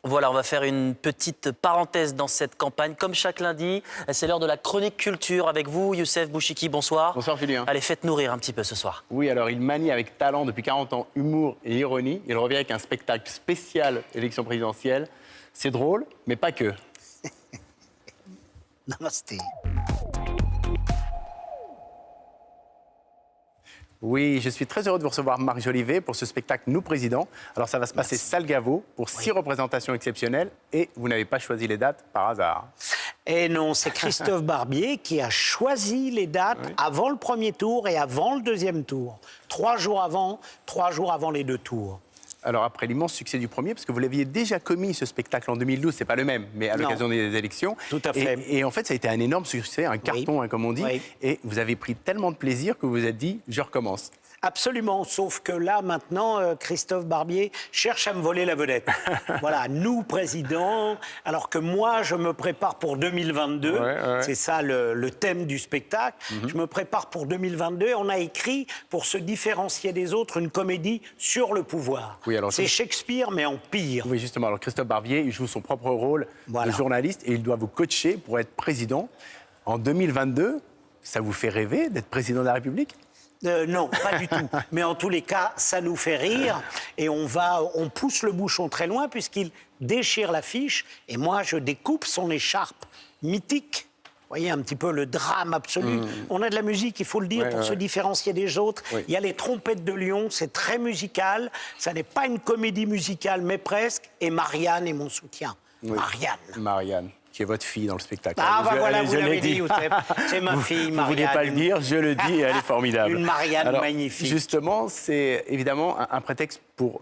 Voilà, on va faire une petite parenthèse dans cette campagne. Comme chaque lundi, c'est l'heure de la chronique culture avec vous, Youssef Bouchiki, bonsoir. Bonsoir Julien. Allez, faites-nous rire un petit peu ce soir. Oui, alors il manie avec talent depuis 40 ans humour et ironie. Il revient avec un spectacle spécial élection présidentielle. C'est drôle, mais pas que. Namasté. Oui, je suis très heureux de vous recevoir, Marc Jolivet, pour ce spectacle Nous Présidents. Alors ça va se passer salle Gaveau pour 6 représentations exceptionnelles et vous n'avez pas choisi les dates par hasard. Et non, c'est Christophe Barbier qui a choisi les dates avant le premier tour et avant le deuxième tour. 3 jours avant les 2 tours. Alors après l'immense succès du premier, parce que vous l'aviez déjà commis ce spectacle en 2012, c'est pas le même, mais à l'occasion des élections. Tout à fait. Et en fait, ça a été un énorme succès, un carton, hein, comme on dit. Oui. Et vous avez pris tellement de plaisir que vous vous êtes dit, je recommence. Absolument, sauf que là, maintenant, Christophe Barbier cherche à me voler la vedette. Voilà, nous, présidents, alors que moi, je me prépare pour 2022. C'est ça le thème du spectacle. Je me prépare pour 2022. On a écrit, pour se différencier des autres, une comédie sur le pouvoir. Oui, alors, c'est Shakespeare, mais en pire. Oui, justement. Alors, Christophe Barbier, il joue son propre rôle de journaliste et il doit vous coacher pour être président. En 2022, ça vous fait rêver d'être président de la République ? Non, pas du tout. Mais en tous les cas, ça nous fait rire et on pousse le bouchon très loin puisqu'il déchire l'affiche et moi, je découpe son écharpe mythique. Vous voyez un petit peu le drame absolu. On a de la musique, il faut le dire, pour se différencier des autres. Il y a les trompettes de Lyon, c'est très musical. Ça n'est pas une comédie musicale, mais presque. Et Marianne est mon soutien. Marianne, qui est votre fille dans le spectacle. Ah, bah voilà, vous l'avez dit, Youssef. C'est ma fille, Marianne. Vous ne vouliez pas le dire, je le dis, et elle est formidable. Une Marianne Alors, magnifique. Justement, c'est évidemment un prétexte pour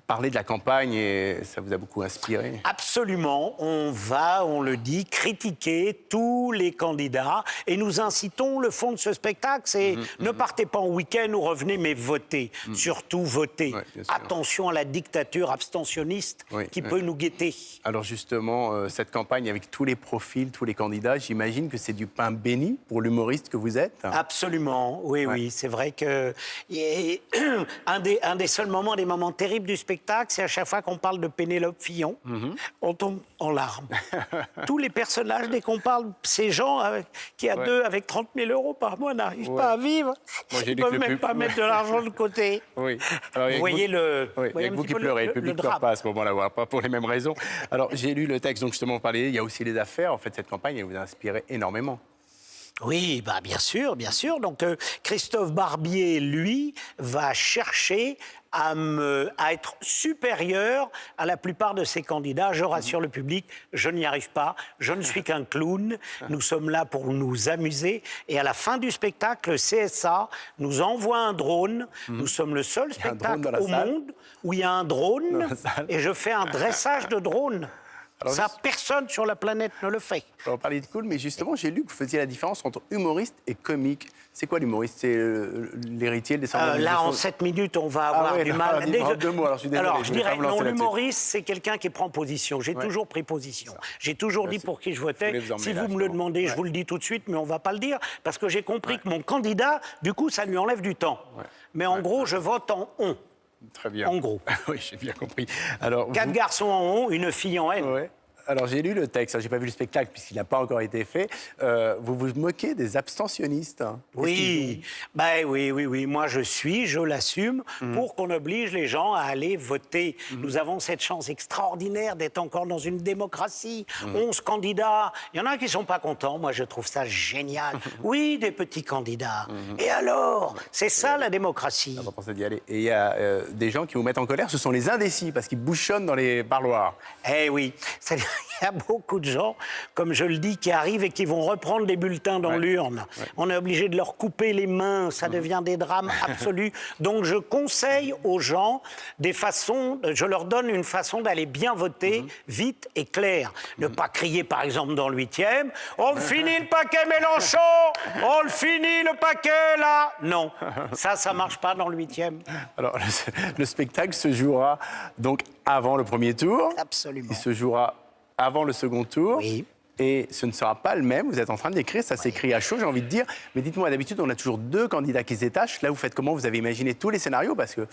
parler de la campagne et ça vous a beaucoup inspiré. Absolument. On va, on le dit, critiquer tous les candidats et nous incitons, le fond de ce spectacle, c'est ne partez pas en week-end ou revenez, mais votez. Surtout votez. Attention à la dictature abstentionniste qui peut nous guetter. Alors justement, cette campagne avec tous les profils, tous les candidats, j'imagine que c'est du pain béni pour l'humoriste que vous êtes. Absolument, oui. C'est vrai que un des seuls moments, des moments terribles du spectacle, c'est à chaque fois qu'on parle de Pénélope Fillon, on tombe en larmes. Tous les personnages, dès qu'on parle, ces gens qui, à deux, avec 30 000 euros par mois, n'arrivent pas à vivre. Ils ne peuvent même pas mettre de l'argent de côté. Oui. Alors, vous voyez le... Il y a que vous qui pleurez, le public ne pleure pas à ce moment-là, pas pour les mêmes raisons. Alors, j'ai lu le texte, donc justement, vous parlez, il y a aussi les affaires. En fait, cette campagne, elle vous a inspiré énormément. Oui, bah bien sûr. Donc, Christophe Barbier, lui, va chercher à être supérieur à la plupart de ses candidats. Je rassure le public, je n'y arrive pas. Je ne suis qu'un clown. Nous sommes là pour nous amuser. Et à la fin du spectacle, le CSA nous envoie un drone. Nous sommes le seul spectacle au monde où il y a un drone. Et je fais un dressage de drone. Alors, ça, personne sur la planète ne le fait. On va parler de cool, mais justement, j'ai lu que vous faisiez la différence entre humoriste et comique. C'est quoi l'humoriste? C'est l'héritier, le descendant là, en 7 minutes, on va avoir du mal. Deux mots, alors je suis désolé. Alors, je dirais, non, l'humoriste, c'est quelqu'un qui prend position. J'ai toujours pris position. J'ai toujours dit pour qui je votais. Si vous me le demandez, je vous le dis tout de suite, mais on ne va pas le dire, parce que j'ai compris que mon candidat, du coup, ça lui enlève du temps. Mais en gros, je vote en on. Très bien. En gros. Oui, j'ai bien compris. Alors, 4 garçons en on, une fille en N. Alors, j'ai lu le texte, j'ai pas vu le spectacle puisqu'il n'a pas encore été fait. Vous vous moquez des abstentionnistes. Oui, oui. Moi, je l'assume, pour qu'on oblige les gens à aller voter. Nous avons cette chance extraordinaire d'être encore dans une démocratie. 11 candidats. Il y en a qui ne sont pas contents. Moi, je trouve ça génial. Oui, des petits candidats. Et alors, c'est ça la démocratie. On va penser d'y aller. Et il y a des gens qui vous mettent en colère, ce sont les indécis, parce qu'ils bouchonnent dans les parloirs. Eh oui, c'est-à-dire il y a beaucoup de gens, comme je le dis, qui arrivent et qui vont reprendre des bulletins dans l'urne. On est obligé de leur couper les mains, ça devient des drames absolus. Donc je conseille aux gens des façons, je leur donne une façon d'aller bien voter, vite et clair. Ne pas crier par exemple dans le 8e, « On finit le paquet Mélenchon, on le finit le paquet là !» Non, ça marche pas dans le 8e. Alors le spectacle se jouera donc avant le premier tour. Absolument. Il se jouera avant le second tour. Oui. Et ce ne sera pas le même. Vous êtes en train de l'écrire, ça s'écrit à chaud, j'ai envie de dire. Mais dites-moi, d'habitude, on a toujours 2 candidats qui se détachent. Là, vous faites comment? Vous avez imaginé tous les scénarios? Parce que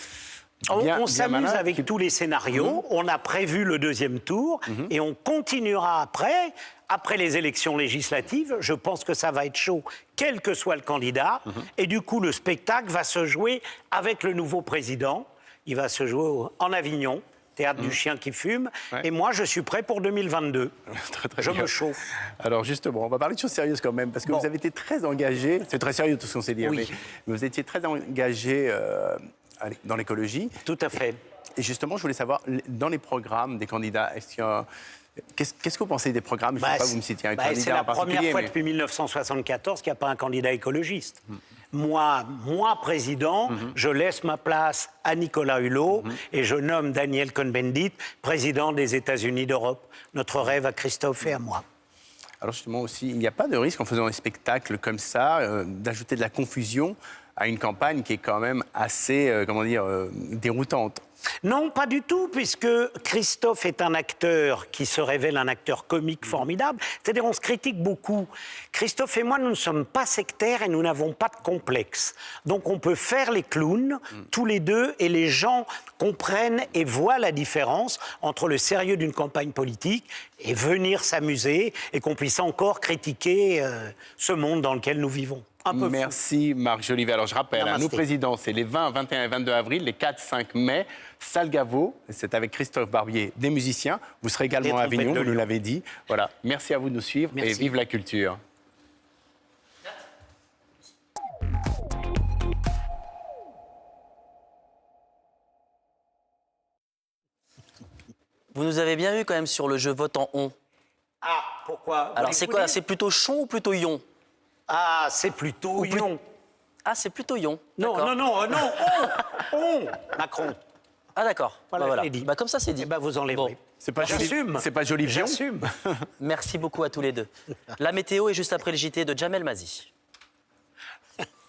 On s'amuse malin, avec tous les scénarios, on a prévu le deuxième tour et on continuera après les élections législatives. Je pense que ça va être chaud, quel que soit le candidat. Et du coup, le spectacle va se jouer avec le nouveau président. Il va se jouer en Avignon, théâtre du chien qui fume. Ouais. Et moi, je suis prêt pour 2022. Très Je bien. me chauffe. Alors justement, on va parler de choses sérieuses quand même, parce que vous avez été très engagé, c'est très sérieux tout ce qu'on s'est dit, Oui. mais vous étiez très engagé dans l'écologie. Tout à fait. Et justement, je voulais savoir, dans les programmes des candidats, qu'est-ce que vous pensez des programmes? Je ne sais pas, vous me citiez un candidat c'est la en particulier, première fois mais- depuis 1974 qu'il n'y a pas un candidat écologiste. Moi, président, je laisse ma place à Nicolas Hulot et je nomme Daniel Cohn-Bendit président des États-Unis d'Europe. Notre rêve à Christophe et à moi. Alors justement aussi, il n'y a pas de risque en faisant des spectacles comme ça, d'ajouter de la confusion à une campagne qui est quand même assez, déroutante. Non, pas du tout, puisque Christophe est un acteur qui se révèle un acteur comique formidable. C'est-à-dire, on se critique beaucoup. Christophe et moi, nous ne sommes pas sectaires et nous n'avons pas de complexe. Donc, on peut faire les clowns, tous les deux, et les gens comprennent et voient la différence entre le sérieux d'une campagne politique et venir s'amuser et qu'on puisse encore critiquer ce monde dans lequel nous vivons. Un peu fou. Merci Marc Jolivet. Alors je rappelle, Namasté. nous présidents, c'est les 20, 21 et 22 avril, les 4, 5 mai, Salgavo, c'est avec Christophe Barbier, des musiciens. Vous serez également Les à Avignon, trompettes de vous nous Lyon. l'avez dit. Voilà, merci à vous de nous suivre et Merci. vive la culture. Vous nous avez bien eu quand même sur le jeu vote en on. Ah, pourquoi? Alors c'est quoi? C'est plutôt chon ou plutôt yon? Ah, c'est plutôt Yon. Ah, c'est plutôt yon. Non, D'accord. non, on, Macron. Ah d'accord. Voilà, Bah, je l'ai dit. Bah, comme ça, c'est dit. Eh ben, vous enlèverez. Bon. C'est pas joli. J'assume. C'est pas joli. J'assume. Merci beaucoup à tous les deux. La météo est juste après le JT de Jamel Mazi.